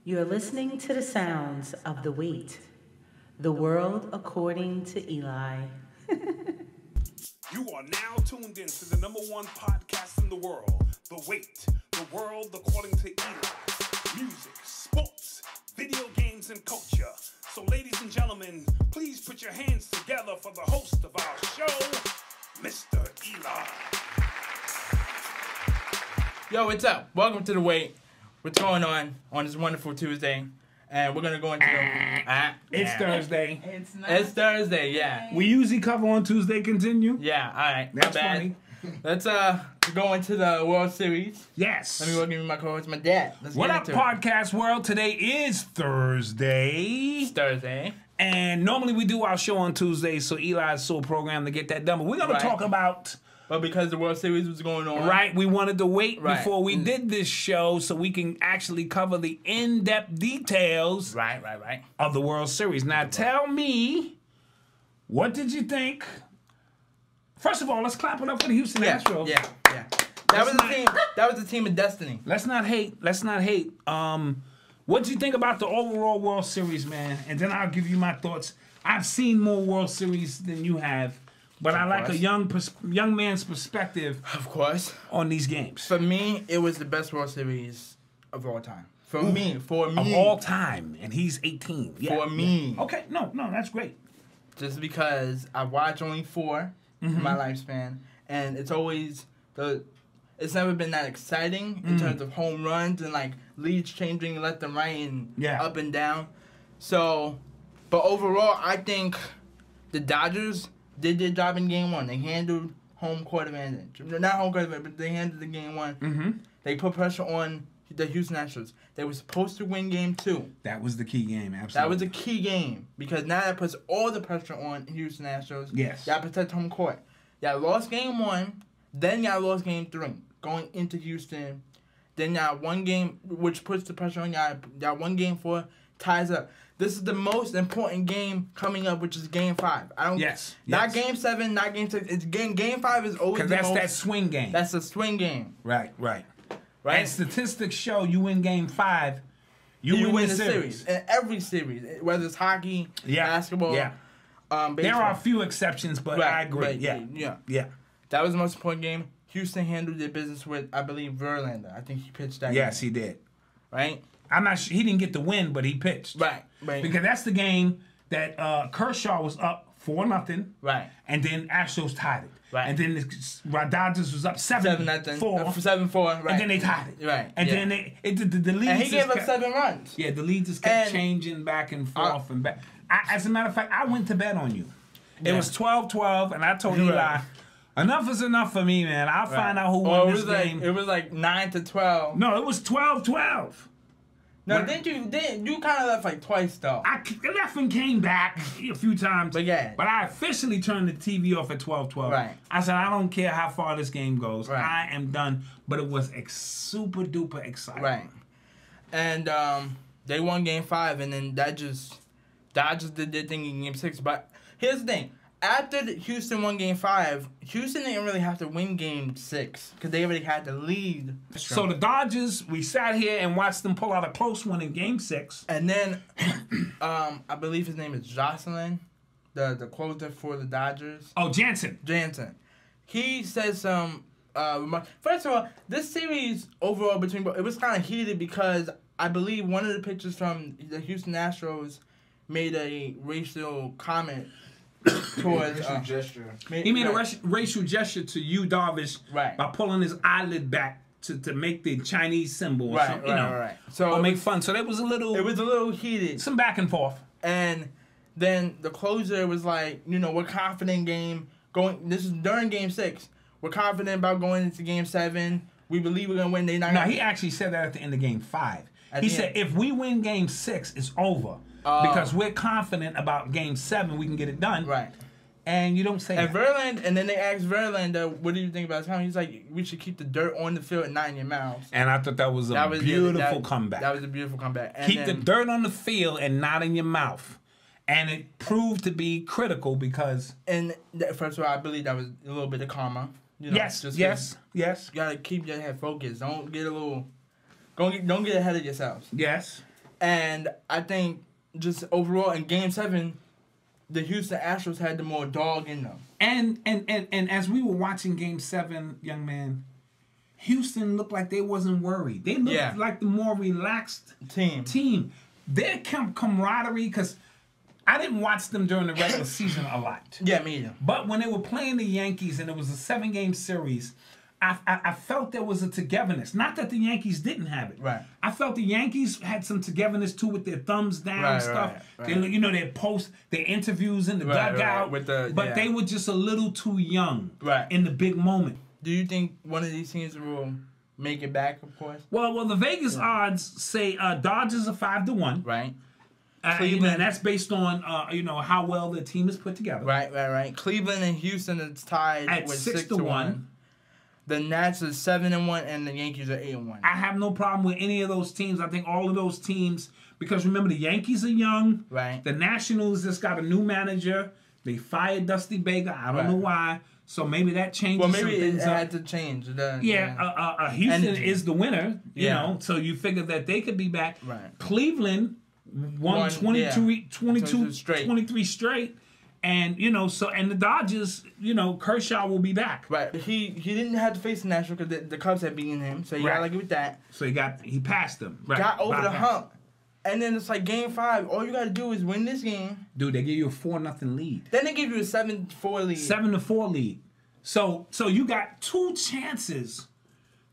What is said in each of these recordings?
You're listening to the sounds of the Wate, the world according to Eli. You are now tuned in to the #1 podcast in the world, The Wate, the world according to Eli. Music, sports, video games, and culture. So ladies and gentlemen, please put your hands together for the host of our show, Mr. Eli. Yo, what's up? Welcome to The Wate. What's going on this wonderful Tuesday? And we're going to go into the... It's Thursday. It's Thursday, yeah. We usually cover on Tuesday. Continue. Yeah, all right. That's Not bad. funny. Let's go into the World Series. Yes. Let me welcome you my co-host, my dad. Let's What get up, into it. podcast world? Today is Thursday. It's Thursday. And normally we do our show on Tuesday, so Eli's so programmed to get that done. But we're going Right. to talk about... But because the World Series was going on... Right, we wanted to wait Right. before we did this show so we can actually cover the in-depth details Right. of the World Series. Now, tell me, what did you think? First of all, let's clap it up for the Houston Astros. Yeah. That was the team of destiny. Let's not hate. What did you think about the overall World Series, man? And then I'll give you my thoughts. I've seen more World Series than you have, but I like a young man's perspective, Of course. on these games. For me, it was the best World Series of all time. For me. Of all time, and he's 18. Yeah, For me. yeah. Okay, no, that's great. Just because I watched only 4 in my lifespan, and it's never been that exciting in terms of home runs and like leads changing left and right and up and down. So, but overall, I think the Dodgers did their job in Game 1. They handled home court advantage. Not home court advantage, but they handled the Game 1. They put pressure on the Houston Astros. They were supposed to win Game 2. That was the key game, absolutely. That was a key game because now that puts all the pressure on Houston Astros. Yes. Y'all protect home court. Y'all lost Game 1, then y'all lost Game 3 going into Houston. Then y'all won Game, which puts the pressure on y'all. Y'all won Game 4, ties up. This is the most important game coming up, which is Game 5. Not Game 7, not Game 6. It's Game 5 is always because that's that swing game. That's a swing game. Right. And statistics show you win Game 5, you win the series. In every series, whether it's hockey, basketball. Yeah. Baseball. There are a few exceptions, but I agree. Yeah. That was the most important game. Houston handled their business with, I believe, Verlander. I think he pitched that game. Yes, he did. Right? I'm not sure. He didn't get the win, but he pitched. Right. Because that's the game that Kershaw was up 4-0. Right. And then Astros tied it. Right. And then the Dodgers was up 7-4. 7-4. Right. And then they tied it. Right. And then the lead. And he gave up 7 runs. Yeah, the lead just kept changing back and forth and back. As a matter of fact, I went to bet on you. It was 12-12, and I told Eli, enough is enough for me, man. I'll find out who won this game. It was like 9-12. No, it was 12-12. No, you kind of left like twice, though. I left and came back a few times. But I officially turned the TV off at 12-12. Right. I said, I don't care how far this game goes. Right. I am done. But it was super duper exciting. Right. And they won Game 5, and then Dodgers did their thing in Game 6. But here's the thing. After Houston won Game 5, Houston didn't really have to win Game 6 because they already had the lead. So the Dodgers, we sat here and watched them pull out a close one in Game 6. And then, I believe his name is Jocelyn, the closer for the Dodgers. Oh, Jansen. He said some remarks. First of all, this series overall it was kind of heated because I believe one of the pitchers from the Houston Astros made a racial comment towards gesture. He made a racial gesture to Yu Darvish by pulling his eyelid back to make the Chinese symbol or something, right. So or make fun. So that was a little. It was a little heated. Some back and forth. And then the closer was like, we're confident game going. This is during Game 6. We're confident about going into Game 7. We believe we're gonna win. He actually said that at the end of Game 5. He said, if we win Game 6, it's over. Because we're confident about Game 7, we can get it done. Right. And you don't say that. And then they asked Verlander, what do you think about his comment? He's like, we should keep the dirt on the field and not in your mouths. And I thought that was a beautiful comeback. That was a beautiful comeback. Keep the dirt on the field and not in your mouth. And it proved to be critical because... And first of all, I believe that was a little bit of karma. Yes. You gotta keep your head focused. Don't get ahead of yourselves. Yes. And I think just overall in Game 7, the Houston Astros had the more dog in them. And as we were watching Game 7, young man, Houston looked like they wasn't worried. They looked like the more relaxed team. Their camaraderie, because I didn't watch them during the regular season a lot. Yeah, me either. But when they were playing the Yankees and it was a 7-game series, I felt there was a togetherness. Not that the Yankees didn't have it. Right. I felt the Yankees had some togetherness too with their thumbs down stuff. Right. They, their post, their interviews in the dugout. With but they were just a little too young in the big moment. Do you think one of these teams will make it back, of course? Well, the Vegas odds say Dodgers are 5-1. Right. Cleveland, and that's based on how well the team is put together. Right. Cleveland and Houston is tied at with 6-1. The Nats is 7-1, and the Yankees are 8-1. I have no problem with any of those teams. I think all of those teams, because remember the Yankees are young. Right. The Nationals just got a new manager. They fired Dusty Baker. I don't know why. So maybe that changes. Well, maybe some things it had to change. Houston is the winner. You know, so you figure that they could be back. Right. Cleveland won 23 straight. And, and the Dodgers, Kershaw will be back. Right. He didn't have to face the Nationals because the Cubs had beaten him. So you got to like it with that. So he passed them. Right. Got over the hump. And then it's like Game 5. All you got to do is win this game. Dude, they give you a 4-0 lead. Then they give you a 7-4 lead. 7-4 lead. So you got 2 chances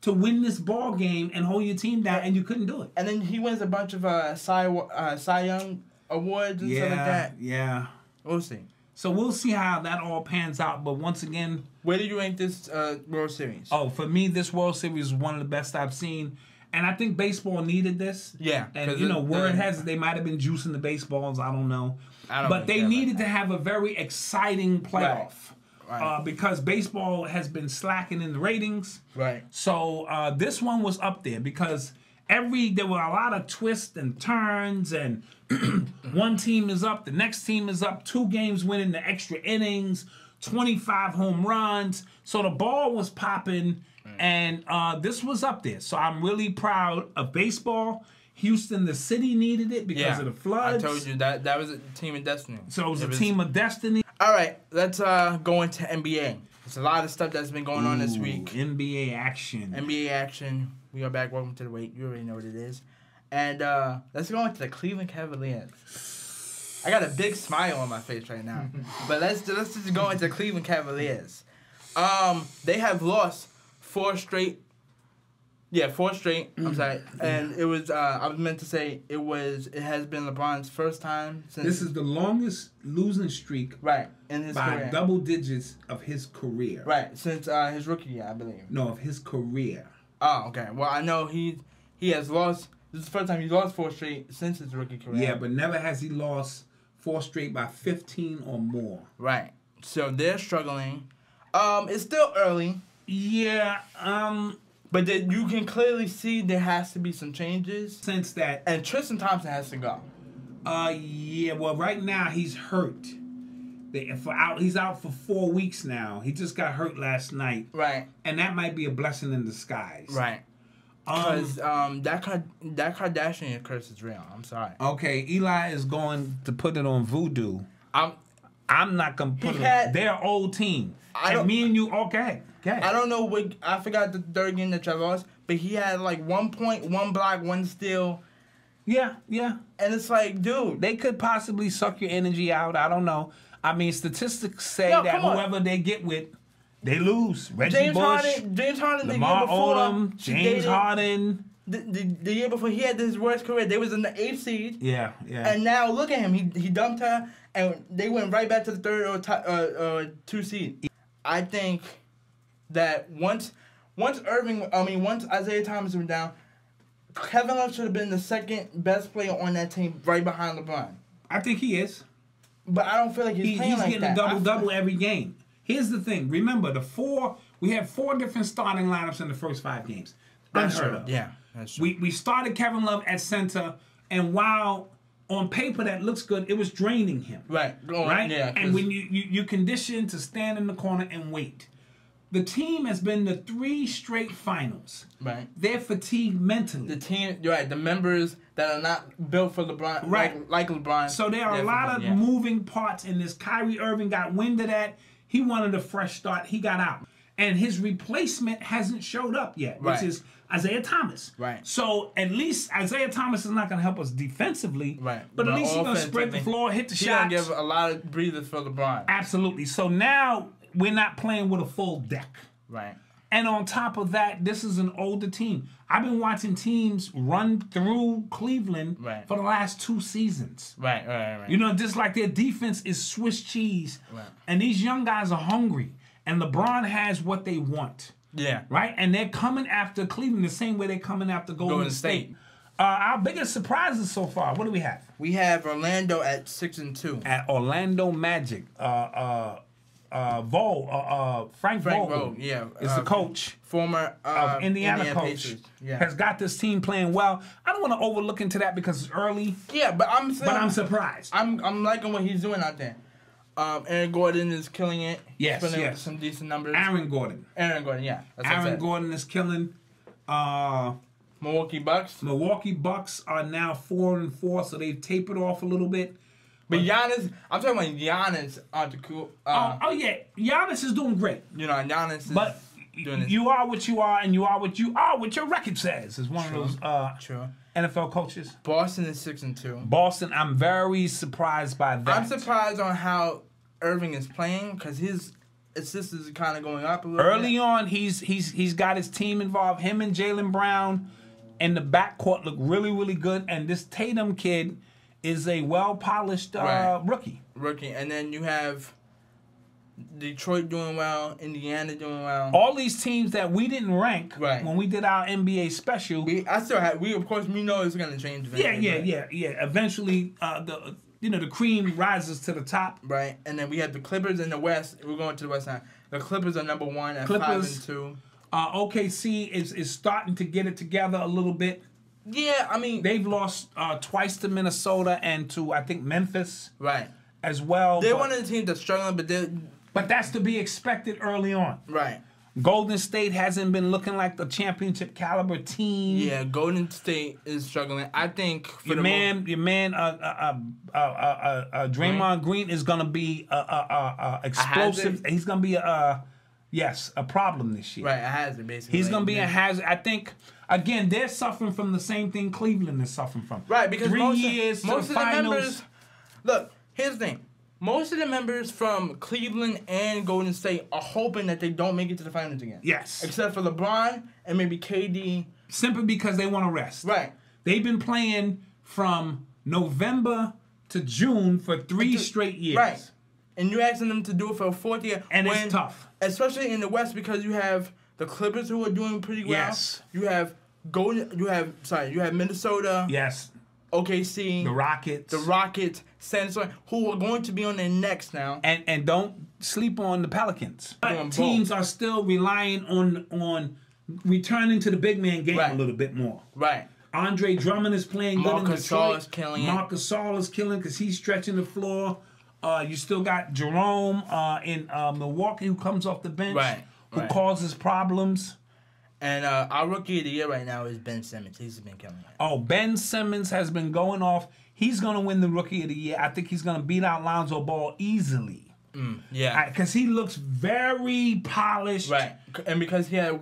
to win this ball game and hold your team down, and you couldn't do it. And then he wins a bunch of Cy Young awards and stuff like that. Yeah. We'll see. So we'll see how that all pans out. But once again, where do you rank this World Series? Oh, for me, this World Series is one of the best I've seen. And I think baseball needed this. Yeah. And, word has it they might have been juicing the baseballs. I don't know. But they needed to have a very exciting playoff. Right. Because baseball has been slacking in the ratings. Right. So this one was up there because there were a lot of twists and turns, and one team is up, the next team is up, 2 games winning the extra innings, 25 home runs. So the ball was popping, and this was up there. So I'm really proud of baseball. Houston, the city needed it because of the floods. I told you that was a team of destiny. So it was a team of destiny. All right, let's go into NBA. There's a lot of stuff that's been going on this week. NBA action. We are back. Welcome to the Wait. You already know what it is. And let's go into the Cleveland Cavaliers. I got a big smile on my face right now. But let's just go into the Cleveland Cavaliers. They have lost 4 straight. Yeah, 4 straight. I'm sorry. And it was I was meant to say it has been LeBron's first time since this is the longest losing streak in his by career. double digits of his career. Right, since his rookie year, I believe. No, of his career. Oh, okay. Well, I know he has lost. This is the first time he's lost 4 straight since his rookie career. Yeah, but never has he lost 4 straight by 15 or more. Right. So they're struggling. It's still early. Yeah. But you can clearly see there has to be some changes. Since that. And Tristan Thompson has to go. Yeah. Well, right now he's hurt. He's out for 4 weeks now. He just got hurt last night. Right. And that might be a blessing in disguise. Right. Because that Kardashian curse is real. I'm sorry. Okay, Eli is going to put it on voodoo. I'm not going to put it on. They're an old team. Me and you, okay. I don't know what, I forgot the third game that Trevor lost, but he had like 1 point, 1 block, 1 steal. Yeah. And it's like, dude. They could possibly suck your energy out. I don't know. I mean, statistics say that whoever they get with, they lose. James Harden, the year before. James Harden. The year before, he had his worst career. They was in the 8th seed. Yeah. And now look at him. He dumped her, and they went right back to the 3rd or 2 seed. I think that once Isaiah Thomas went down, Kevin Love should have been the 2nd best player on that team, right behind LeBron. I think he is. But I don't feel like he's playing like that. He's getting a double-double every game. Here's the thing. Remember, we had 4 different starting lineups in the first 5 games. Unheard of. Yeah, that's true. We started Kevin Love at center, and while on paper that looks good, it was draining him. Right. Right? Yeah. And when you condition to stand in the corner and wait. The team has been to 3 straight finals. Right. They're fatigued mentally. The team, you're right. The members that are not built for LeBron, Right. like LeBron. So there are a lot of moving parts in this. Kyrie Irving got wind of that. He wanted a fresh start. He got out. And his replacement hasn't showed up yet, which is Isaiah Thomas. Right. So at least Isaiah Thomas is not going to help us defensively. Right. But at least he's going to spread the floor, hit the shots. He's going to give a lot of breathers for LeBron. Absolutely. So now we're not playing with a full deck. Right. And on top of that, this is an older team. I've been watching teams run through Cleveland for the last 2 seasons. Right. You know, just like their defense is Swiss cheese. Right. And these young guys are hungry. And LeBron has what they want. Yeah. Right? And they're coming after Cleveland the same way they're coming after Golden State. Our biggest surprises so far, what do we have? We have Orlando at 6-2. At Orlando Magic. Frank Vogel is the coach. Former of Indiana coach. Pacers. Yeah. Has got this team playing well. I don't want to overlook into that because it's early. Yeah, but I'm surprised. I'm liking what he's doing out there. Aaron Gordon is killing it. Yes. Some decent numbers. Aaron Gordon, yeah. Aaron Gordon is killing. Milwaukee Bucks. Milwaukee Bucks are now 4-4, so they've tapered off a little bit. But Giannis, I'm talking about Giannis on the cool. Yeah, Giannis is doing great. You know, Giannis is doing this. You are what you are, and you are what you are. What your record says is one of those NFL coaches. Boston is 6-2. Boston, I'm very surprised by that. I'm surprised on how Irving is playing because his assists is kind of going up a little Early bit. on, he's got his team involved. Him and Jaylen Brown and the backcourt look really, really good. And this Tatum kid is a well-polished rookie. And then you have Detroit doing well, Indiana doing well. All these teams that we didn't rank when we did our NBA special. We know it's going to change eventually. Yeah. Eventually, the cream rises to the top. Right, and then we have the Clippers in the West. We're going to the West now. The Clippers are number 1 at 5-2. OKC is starting to get it together a little bit. Yeah, I mean they've lost twice to Minnesota and to I think Memphis. Right. As well. They're one of the teams that's struggling, but that's to be expected early on. Right. Golden State hasn't been looking like the championship caliber team. Yeah, Golden State is struggling. I think your man, Draymond Green is gonna be explosive. He's gonna be a problem this year. Right, a hazard basically. He's gonna be a hazard. I think. Again, they're suffering from the same thing Cleveland is suffering from. Right, because 3 years most to the of finals. the members. Look, here's the thing. Most of the members from Cleveland and Golden State are hoping that they don't make it to the finals again. Yes. Except for LeBron and maybe KD. Simply because they want to rest. Right. They've been playing from November to June for 3 straight years. Right. And you're asking them to do it for a 4th year. And it's tough. Especially in the West because you have the Clippers who are doing pretty well. Yes. You have Minnesota. Yes. OKC. The Rockets. San Antonio, who are going to be on their necks now. And don't sleep on the Pelicans. Teams are still relying on returning to the big man game a little bit more. Right. Andre Drummond is playing good in Detroit. Marc Gasol is killing it. Marc Gasol is killing because he's stretching the floor. You still got Jerome in Milwaukee who comes off the bench. Who causes problems. And our rookie of the year right now is Ben Simmons. He's been killing it. Oh, Ben Simmons has been going off. He's going to win the rookie of the year. I think he's going to beat out Lonzo Ball easily. Yeah. Because he looks very polished. Right. And because he had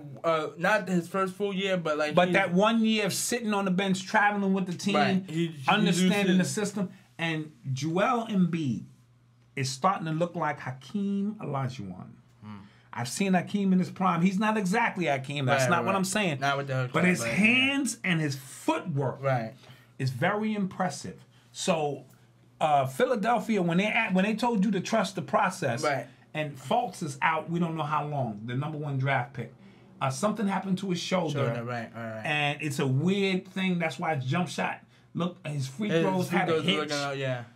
not his first full year, but like... But that 1 year of sitting on the bench, traveling with the team, understanding the system. And Joel Embiid is starting to look like Hakeem Olajuwon. I've seen Hakeem in his prime. He's not exactly Hakeem. That's not what I'm saying. Not with the but his hands and his footwork is very impressive. So Philadelphia, when they told you to trust the process, and Fultz is out, we don't know how long, the #1 draft pick. Something happened to his shoulder. And it's a weird thing. That's why his jump shot, look, his free throws had a hitch.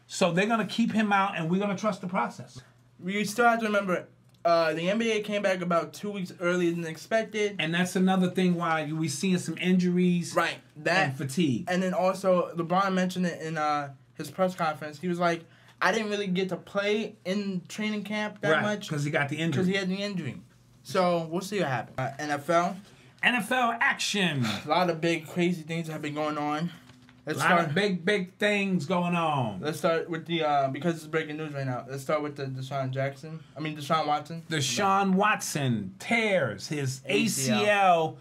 So they're going to keep him out, and we're going to trust the process. You still have to remember, the NBA came back about 2 weeks earlier than expected. And that's another thing why we seeing some injuries and fatigue. And then also, LeBron mentioned it in his press conference. He was like, I didn't really get to play in training camp that much. Because he got the injury. Because he had the injury. So we'll see what happens. NFL. NFL action. A lot of big, crazy things have been going on. A lot of big things going on. Let's start with the, because it's breaking news right now, let's start with the Deshaun Watson. Deshaun Watson tears his ACL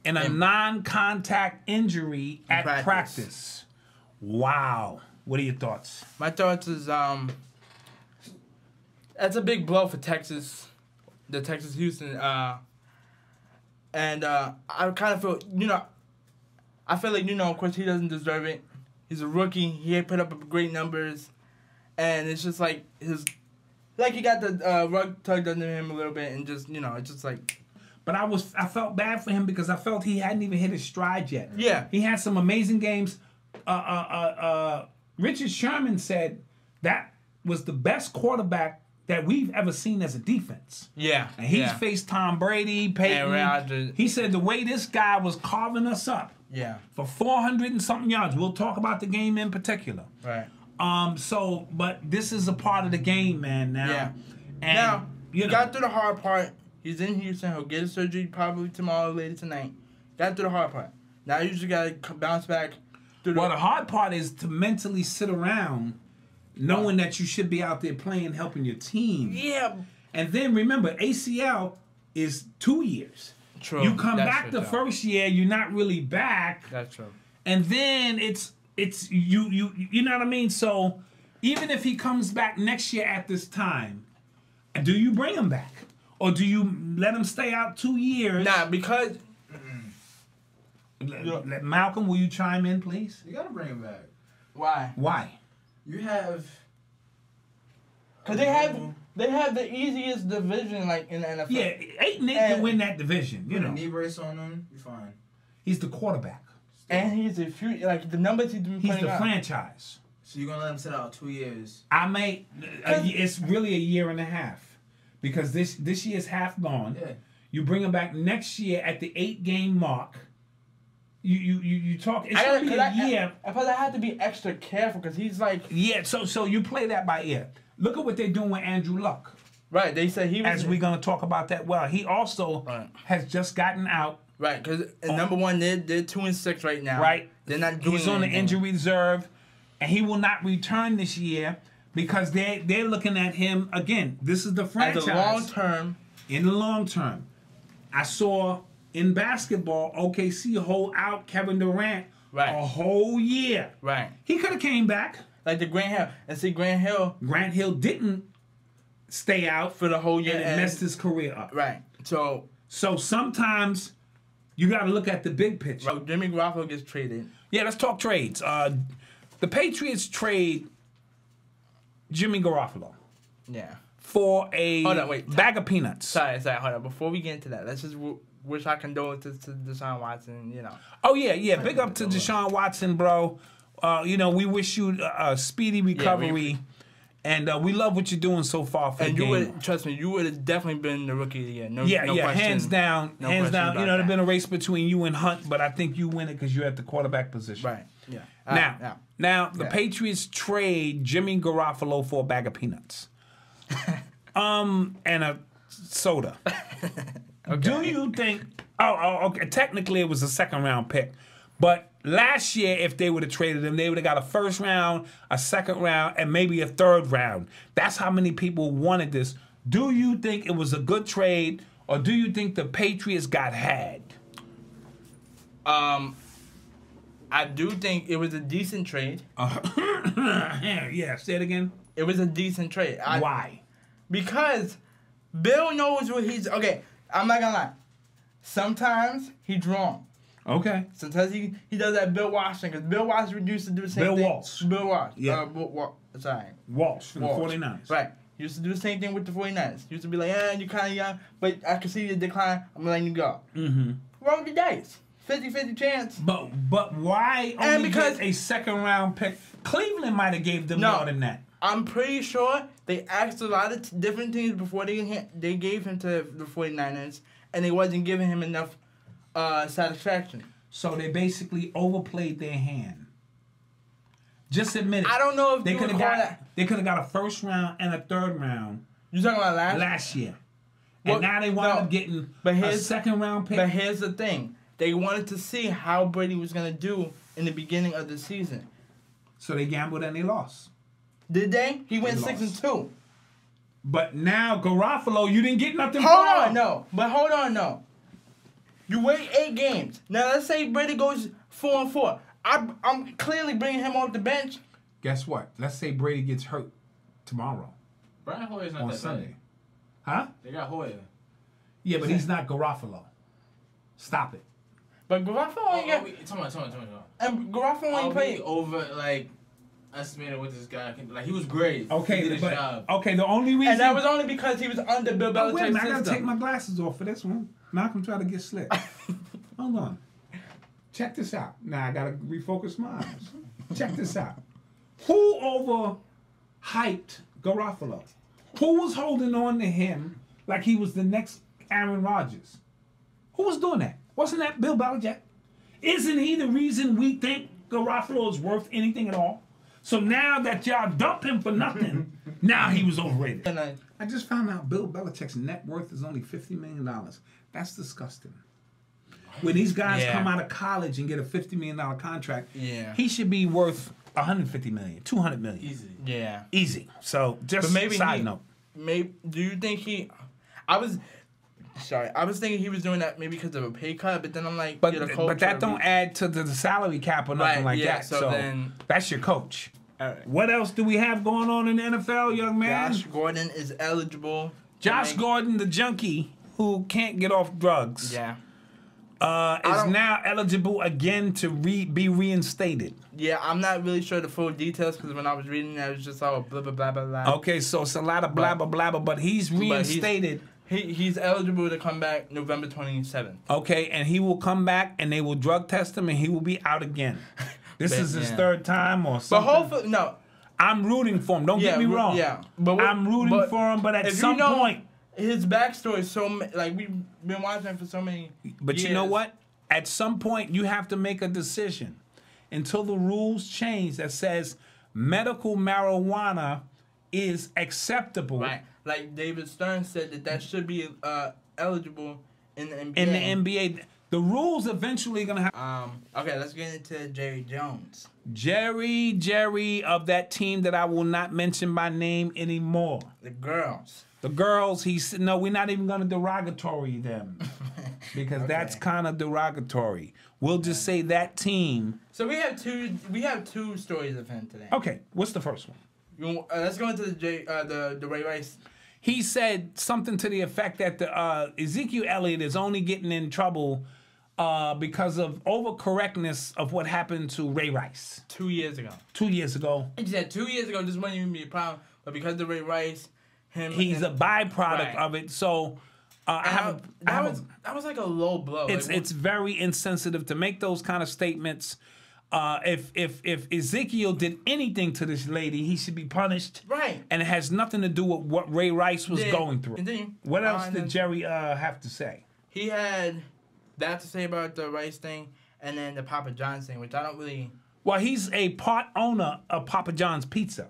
in a non-contact injury at practice. Wow. What are your thoughts? My thoughts is, that's a big blow for Texas, the Texas-Houston, and I kind of feel, I feel like, of course, he doesn't deserve it. He's a rookie. He put up great numbers. And it's just like he got the rug tugged under him a little bit and just, it's just like. But I felt bad for him because I felt he hadn't even hit his stride yet. Yeah. He had some amazing games. Richard Sherman said that was the best quarterback that we've ever seen as a defense. Yeah. And he's faced Tom Brady, Peyton. He said the way this guy was carving us up. Yeah. For 400 and something yards. We'll talk about the game in particular. Right. But this is a part of the game, man, now. Yeah. And, now, he got through the hard part. He's in Houston. He'll get his surgery probably tomorrow, later tonight. Got through the hard part. Now you just got to bounce back. Well, the hard part is to mentally sit around knowing that you should be out there playing, helping your team. Yeah. And then remember, ACL is 2 years. True. You come back the first year, you're not really back. That's true. And then it's you know what I mean? So even if he comes back next year at this time, do you bring him back? Or do you let him stay out 2 years? Nah, because Malcolm, will you chime in, please? You gotta bring him back. Why? Why? You have. Because they have the easiest division like in the NFL. Yeah, 8-8 can win that division. You Put know, a knee brace on him. You're fine. he's the quarterback. And he's a few the numbers he's been He's putting the up. franchise. So you're gonna let him sit out 2 years? It's really a year and a half because this year's half gone. Yeah. You bring him back next year at the 8-game mark. You talk. It's gonna be a year. Because I have to be extra careful because he's like. Yeah. So you play that by ear. Look at what they're doing with Andrew Luck. Right. They said he was. As we're gonna talk about that. Well, he also has just gotten out. Right. Because number one, they're 2-6 right now. Right. They're not doing. He's on the injury reserve, and he will not return this year because they're looking at him again. This is the franchise. At the long term. In the long term, I saw in basketball OKC hold out Kevin Durant a whole year. Right. He could have came back. Like the Grant Hill. And see, Grant Hill didn't stay out for the whole year and it messed his career up. Right. So sometimes you got to look at the big picture. Right. Jimmy Garoppolo gets traded. Yeah, let's talk trades. The Patriots trade Jimmy Garoppolo. Yeah. For a bag of peanuts. Sorry, hold on. Before we get into that, let's just wish our condolences to Deshaun Watson, Oh, yeah. Big up to Deshaun Watson, bro. We wish you a speedy recovery. And we love what you're doing so far for the game. Trust me, you would have definitely been the rookie of the year. No question. Hands down. There's been a race between you and Hunt, but I think you win it because you're at the quarterback position. Right, yeah. Now the Patriots trade Jimmy Garoppolo for a bag of peanuts. And a soda. Okay. Do you think... okay. Technically, it was a second-round pick. But last year, if they would have traded him, they would have got a first round, a second round, and maybe a third round. That's how many people wanted this. Do you think it was a good trade, or do you think the Patriots got had? I do think it was a decent trade. Yeah, say it again. It was a decent trade. Why? Because Bill knows what he's... Okay, I'm not going to lie. Sometimes he's wrong. Okay. Sometimes he does that Bill Walsh thing, because Bill Walsh used to do the same thing. Bill Walsh. Yeah. Walsh from the 49ers. Right. He used to do the same thing with the 49ers. He used to be like, you're kind of young, but I can see the decline. I'm letting you go. Mm-hmm. Roll the dice. 50-50 chance. But why only get a second-round pick? Cleveland might have gave them more than that. I'm pretty sure they asked a lot of different teams before they gave him to the 49ers, and they wasn't giving him enough satisfaction. So they basically overplayed their hand. Just admit it. I don't know if they could have got a first round and a third round. You talking about last year? And now they wound up getting a second-round pick. But here's the thing. They wanted to see how Brady was going to do in the beginning of the season. So they gambled and they lost. Did they? He went 6-2. But now, Garofalo, you didn't get nothing Hold on, no. You wait 8 games. Now, let's say Brady goes 4-4. I'm clearly bringing him off the bench. Guess what? Let's say Brady gets hurt tomorrow. Brian Hoyer's not on that Sunday. bad. Huh? They got Hoyer. Yeah, but he's not Garofalo. Stop it. But Garofalo ain't got... Come on. And Garofalo ain't playing... over, estimated what this guy can... He was great. Okay, he did his job. Okay, the only reason... And that was only because he was under Bill Belichick's wait a minute, I gotta system. take my glasses off for this one. Malcolm tried to get slick. Hold on. Check this out. Now I gotta refocus my eyes. Check this out. Who overhyped Garofalo? Who was holding on to him like he was the next Aaron Rodgers? Who was doing that? Wasn't that Bill Belichick? Isn't he the reason we think Garofalo is worth anything at all? So now that y'all dumped him for nothing, now he was overrated. I just found out Bill Belichick's net worth is only $50 million. That's disgusting. When these guys come out of college and get a $50 million contract, he should be worth $150 million, $200 million. Easy. Yeah. Easy. So just side note. Do you think he... I was thinking he was doing that maybe because of a pay cut, but then I'm like... But that don't add to the salary cap or nothing like that. So then... That's your coach. All right. What else do we have going on in the NFL, young man? Josh Gordon is eligible. Josh Gordon, the junkie who can't get off drugs. Yeah. Is now eligible again to be reinstated. Yeah, I'm not really sure the full details because when I was reading that, it was just all blah, blah, blah, blah, blah. Okay, so it's a lot of blah, blah, blah, but he's reinstated. He's eligible to come back November 27th. Okay, and he will come back and they will drug test him and he will be out again. This is his third time or something. But hopefully, no. I'm rooting for him. Don't get me wrong. Yeah. I'm rooting for him, but at some point... His backstory is so... we've been watching him for so many But years. you know what? At some point, you have to make a decision. Until the rules change that says medical marijuana is acceptable. Right. Like David Stern said that should be eligible in the NBA. In the NBA. The rules eventually going to have... Okay, let's get into Jerry Jones. Jerry of that team that I will not mention by name anymore. The girls. The girls, he said, no, we're not even going to derogatory them. Because that's kind of derogatory. We'll just say that team. So we have two stories of him today. Okay, what's the first one? Let's go into the Ray Rice. He said something to the effect that the Ezekiel Elliott is only getting in trouble because of overcorrectness of what happened to Ray Rice. 2 years ago. 2 years ago. He said 2 years ago this wouldn't even be a problem, but because of Ray Rice, he's a byproduct of it. So that was like a low blow. It's very insensitive to make those kind of statements. If Ezekiel did anything to this lady, he should be punished. Right. And it has nothing to do with what Ray Rice was going through. What else did Jerry have to say? He had that to say about the Rice thing, and then the Papa John's thing, which I don't really... Well, he's a part owner of Papa John's Pizza.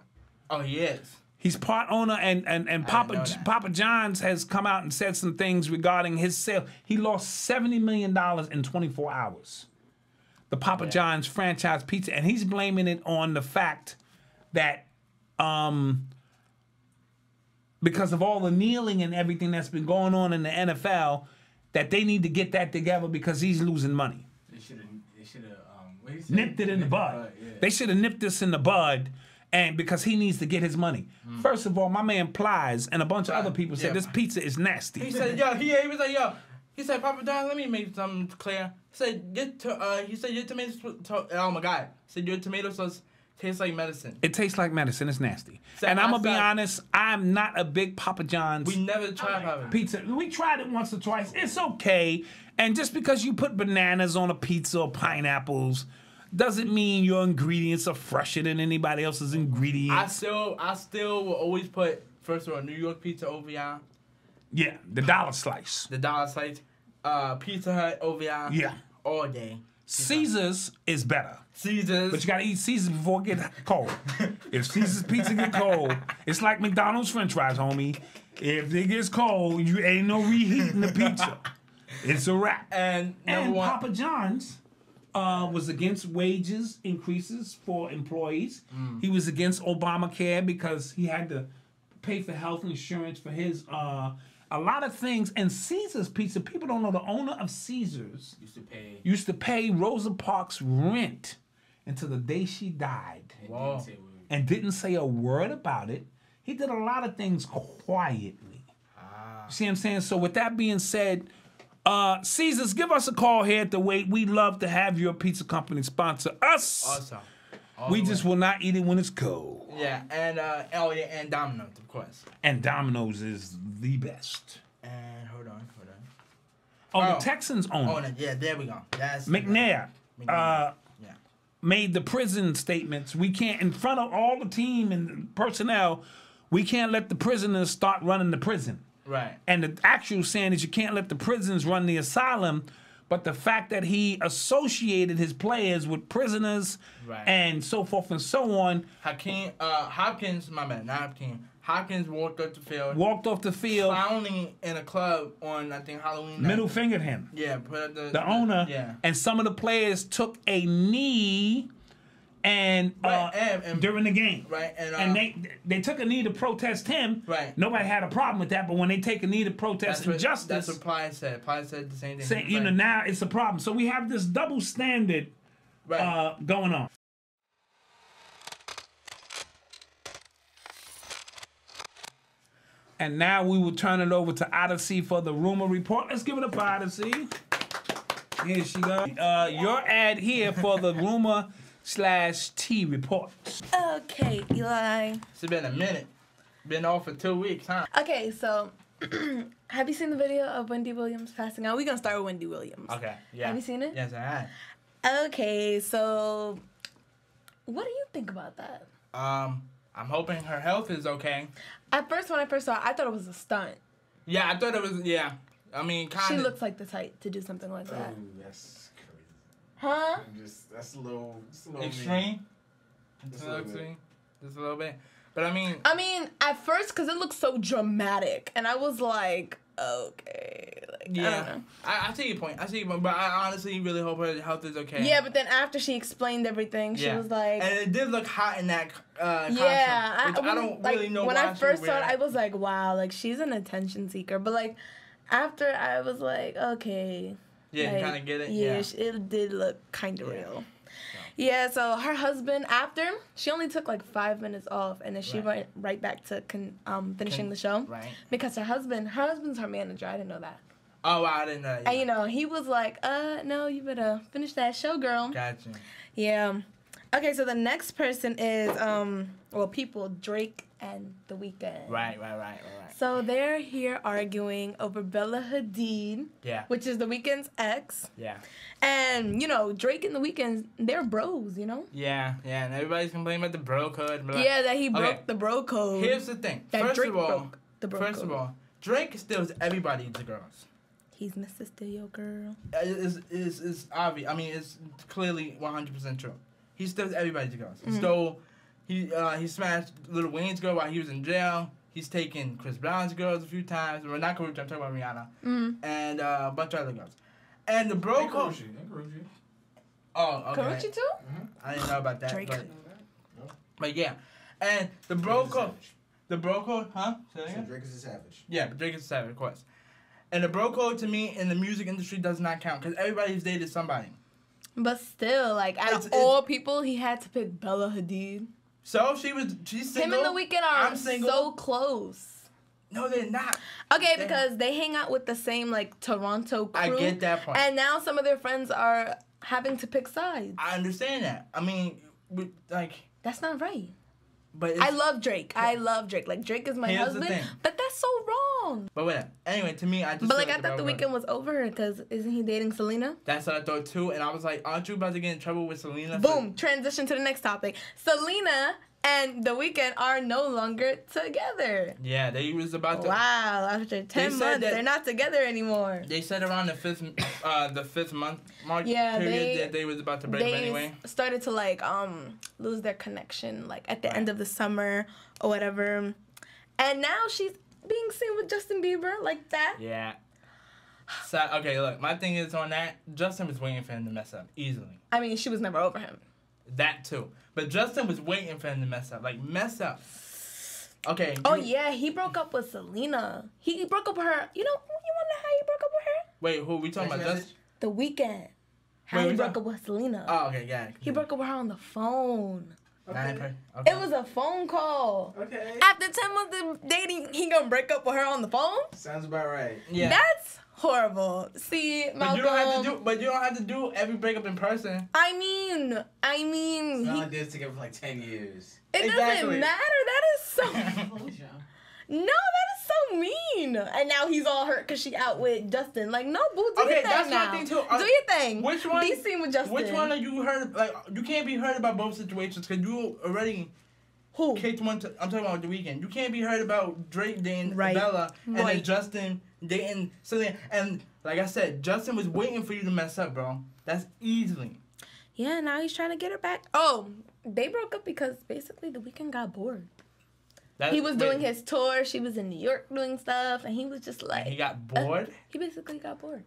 Oh, he is? He's part owner, and Papa John's has come out and said some things regarding his sale. He lost $70 million in 24 hours. The Papa John's franchise pizza, and he's blaming it on the fact that because of all the kneeling and everything that's been going on in the NFL, that they need to get that together because he's losing money. They should have nipped it in the bud. They should have nipped this in the bud, and because he needs to get his money. First of all, my man Plies and a bunch of other people said this pizza is nasty. He said, he was like, he said, Papa John's, let me make something clear. He said, your tomatoes, oh my God. He said, your tomato sauce tastes like medicine. It tastes like medicine. It's nasty. So and I'm going to be honest, I'm not a big Papa John's. We never tried pizza. We tried it once or twice. It's okay. And just because you put bananas on a pizza or pineapples doesn't mean your ingredients are fresher than anybody else's ingredients. I still will always put, first of all, New York pizza over y'all. Yeah, the dollar slice. The dollar slice. Pizza Hut over y'all. Yeah. All day. Caesar's is better. Caesar's. But you gotta eat Caesar's before it get cold. If Caesar's pizza get cold, it's like McDonald's French fries, homie. If it gets cold, you ain't no reheating the pizza. It's a wrap. And Papa John's was against wages increases for employees. He was against Obamacare because he had to pay for health insurance for his a lot of things. And Caesar's Pizza, people don't know the owner of Caesar's used to pay Rosa Parks rent until the day she died. Wow. And didn't say a word about it. He did a lot of things quietly. See what I'm saying? So with that being said, Caesars, give us a call here at the Wate. We'd love to have your pizza company sponsor us. Awesome. We just will not eat it when it's cold. Yeah, and Domino's, of course. And Domino's is the best. And hold on. Oh, the Texans own Oh, it. yeah, there we go. That's McNair yeah. made the prison statements. We can't, in front of all the team and personnel, we can't let the prisoners start running the prison. Right. And the actual saying is you can't let the prisons run the asylum, but the fact that he associated his players with prisoners and so forth and so on. Hopkins, my bad, not Hopkins. Hopkins walked off the field. Clowning in a club on, I think, Halloween night. Middle fingered him. Yeah. Put the owner. Yeah. And some of the players took a knee and during the game. Right. And they took a knee to protest him. Right. Nobody had a problem with that, but when they take a knee to protest injustice. That's what Ply said. Ply said the same thing. Say, now it's a problem. So we have this double standard going on. And now we will turn it over to Odyssey for the rumor report. Let's give it up, Odyssey. Here she goes. Your ad here for the rumor/T report. Okay, Eli. It's been a minute. Been off for 2 weeks, huh? Okay, so have you seen the video of Wendy Williams passing out? We're gonna start with Wendy Williams. Okay, yeah. Have you seen it? Yes, I have. Okay, so what do you think about that? I'm hoping her health is okay. At first, when I first saw it, I thought it was a stunt. Yeah, I thought it was, yeah. I mean, kind of. She looks like the type to do something like that. Oh, that's crazy. Huh? That's a little extreme. Just a little extreme. Just a little bit. But I mean, at first, because it looked so dramatic, and I was like, okay, like, yeah. I don't know. I see your point. But I honestly really hope her health is okay. Yeah, but then after she explained everything, she was like, and it did look hot in that costume. Yeah, which I don't really know when why I first she saw would it, wear I was like, wow, like she's an attention seeker. But like after, I was like, okay. Yeah, like, you kind of get it. Yeah, it did look kind of real. Yeah, so her husband, after, she only took like 5 minutes off, and then she went right back to finishing the show. Right. Because her husband's her manager. I didn't know that. Oh, wow, I didn't know that. And he was like, no, you better finish that show, girl. Gotcha. Yeah. Okay, so the next person is, Drake and The Weeknd. Right. So they're here arguing over Bella Hadid, which is The Weeknd's ex. Yeah. And, Drake and The Weeknd, they're bros, Yeah, and everybody's complaining about the bro code. Yeah, that he broke the bro code. Here's the thing. First of all, Drake steals everybody's girls. He's Mr. Steal Your Girl. It's obvious. I mean, it's clearly 100% true. He steals everybody's girls. Mm-hmm. He smashed Lil Wayne's girl while he was in jail. He's taken Chris Brown's girls a few times. Well, not Karrueche, I'm talking about Rihanna. Mm-hmm. And a bunch of other girls. And the bro code. Oh, okay. Karrueche too? Mm-hmm. I didn't know about that. Drake. But yeah. And the bro code. The bro code, huh? So Drake is a savage. Yeah, but Drake is a savage, of course. And the bro code to me in the music industry does not count because everybody's dated somebody. But still, like, out of all people, he had to pick Bella Hadid. So she's single. Him and The Weeknd are so close. No, they're not. Okay, because they hang out with the same, like, Toronto crew. I get that point. And now some of their friends are having to pick sides. I understand that. I mean, that's not right. But I love Drake. Like, Drake is my husband. But that's so wrong. But whatever. Anyway, to me, I thought The Weeknd was over her because isn't he dating Selena? That's what I thought too. And I was like, aren't you about to get in trouble with Selena? Boom. Transition to the next topic. Selena and The Weeknd are no longer together. Yeah, they was about to. Wow, after 10 said months, that- they're not together anymore. They said around the fifth month mark Yeah, period that they was about to break up They anyway. started to like lose their connection like at the end of the summer or whatever. And now she's being seen with Justin Bieber like that. Yeah. So okay, look, my thing is on that. Justin was waiting for him to mess up easily. I mean, she was never over him. That too, but Justin was waiting for him to mess up. Like mess up. Okay. Oh yeah, he broke up with Selena. He broke up with her. You wonder how he broke up with her? Wait, who we talking about? Justin? The Weeknd. How Wait, he we broke talk- up with Selena. Oh, okay, yeah. He broke up with her on the phone. Okay. It was a phone call. Okay. After 10 months of dating, he gonna break up with her on the phone? Sounds about right. Yeah. That's horrible. See, But Malcolm. you don't have to do. But you don't have to do every breakup in person. I mean, It's not he, like they was together for like 10 years. it Exactly. doesn't matter. That is so. No, that is so mean. And now he's all hurt because she out with Justin. Like, no, boo, do Okay, your thing that's my now. thing, too. Do your thing. Which one? Be seen with Justin. Which one are you heard? Like you can't be heard about both situations because you already Who? kicked one. I'm talking about The Weeknd. You can't be heard about Drake dating Right. Bella and then Right. Justin dating Selena. And like I said, Justin was waiting for you to mess up, bro. That's easily. Yeah, now he's trying to get her back. Oh, they broke up because basically The Weeknd got bored. He was doing his tour. She was in New York doing stuff, and he was just like. He got bored. He basically got bored.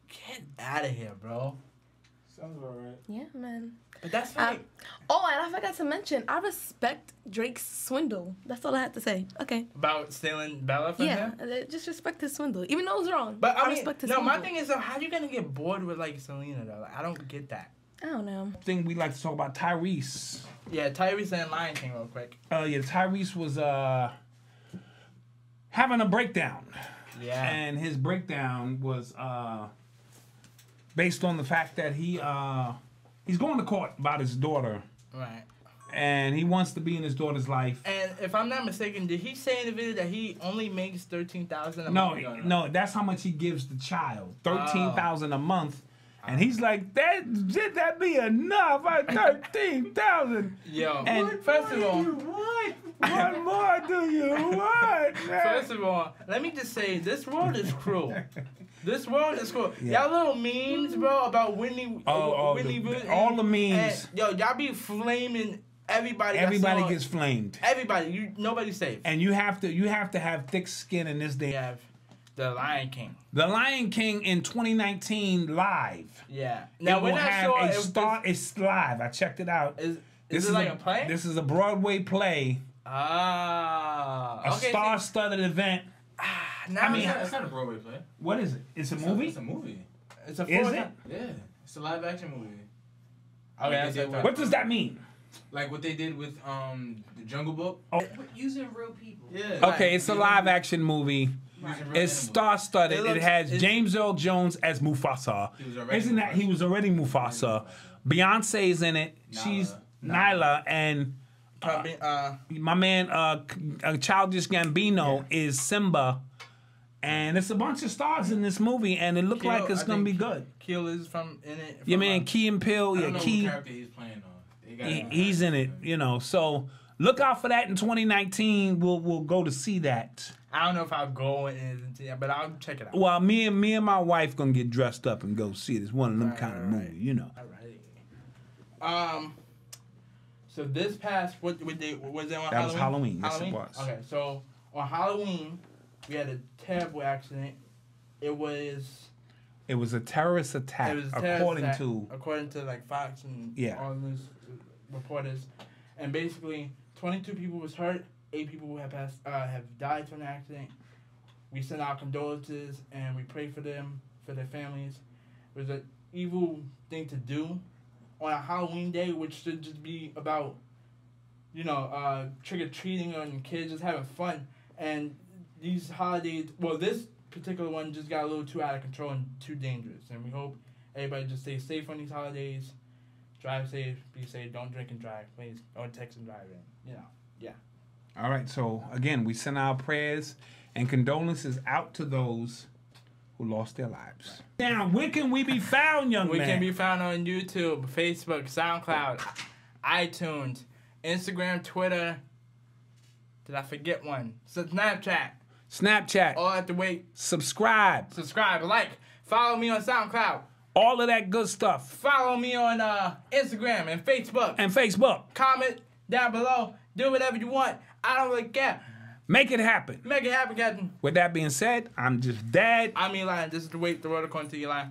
Get out of here, bro. Sounds about right. Yeah, man. But that's like. Oh, and I forgot to mention, I respect Drake's swindle. That's all I have to say. Okay. About stealing Bella from Yeah, him? just respect his swindle, even though it was wrong. But I mean, respect his no, my swindle. thing is, how you gonna get bored with like Selena though? Like, I don't get that. I don't know. Thing we like to talk about Tyrese. Yeah, Tyrese and Lion King real quick. Yeah, Tyrese was having a breakdown. Yeah. And his breakdown was based on the fact that he's going to court about his daughter, Right. and he wants to be in his daughter's life. And if I'm not mistaken, did he say in the video that he only makes $13,000 a No, month? no, that's how much he gives the child, $13,000 a month, and he's like, should that be enough? $13,000. Yo, And first of all, What more do you want? first of all, let me just say, this world is cruel. This world is cool. Yeah. Y'all little memes, bro, about Whitney. Whitney all the memes. And, yo, y'all be flaming everybody. Everybody gets flamed, Everybody. Nobody's safe. and you have to have thick skin in this We day. have the Lion King. The Lion King in 2019 live. Yeah. Now we're will not have sure a if star. It's live. I checked it out. Is it like a play? This is a Broadway play. Ah. A Okay, star-studded event. now I mean, It's not a Broadway play. What is it? It's a movie. It's a movie. it's a Is full- it? Yeah. It's a live action movie. Okay, Like that's they did it. with- What does that mean? Like what they did with the Jungle Book. Using real people. Yeah. Okay, it's a live-action movie. Using real It's animals. star-studded. It It looks- has it's- James Earl Jones as Mufasa. He was already Isn't that he was already Mufasa? Beyonce's in it. She's Nyla, and my man Childish Gambino is Simba. And it's a bunch of stars in this movie, and it looked like it's gonna be good. Keel is from in it. Your man Key and Peele, I yeah, don't know Key, what character he's playing on. They got he's in it, you know. So look out for that in 2019. We'll go to see that. I don't know if I'll go in, but I'll check it out. Well, me and my wife gonna get dressed up and go see it. It's one of them kind of movies, you know. Alrighty. So this past what day was it on That was Halloween? Halloween. Yes, it was. Okay, so on Halloween we had a terrible accident. It was a terrorist attack, a terrorist attack, according to like Fox and Yeah. all news reporters, and basically 22 people was hurt. 8 people have died from the accident. We send our condolences and we pray for them, for their families. It was an evil thing to do on a Halloween day, which should just be about, trick or treating and kids just having fun. And these holidays, well, this particular one just got a little too out of control and too dangerous. And we hope everybody just stays safe on these holidays. Drive safe, be safe, don't drink and drive, please. Don't text and drive in, yeah. All right, so again, we send our prayers and condolences out to those who lost their lives. Now, where can we be found, young We man? can be found on YouTube, Facebook, SoundCloud, iTunes, Instagram, Twitter. Did I forget one? So Snapchat. Snapchat. All at the Wate. Subscribe. Subscribe, like, follow me on SoundCloud. All of that good stuff. Follow me on Instagram and Facebook. And Facebook. Comment down below. Do whatever you want. I don't really care. Make it happen. Make it happen, Captain. With that being said, I'm just Dad. I'm Eli. This is the Wate, the world according to Eli.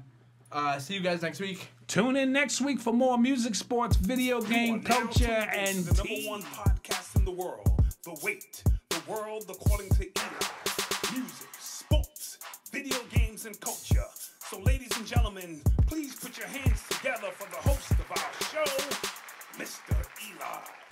See you guys next week. Tune in next week for more music, sports, video game, culture, and the #1 podcast in the world, The Wate, the world according to Eli. Music, sports, video games, and culture. So, ladies and gentlemen, please put your hands together for the host of our show, Mr. Eli.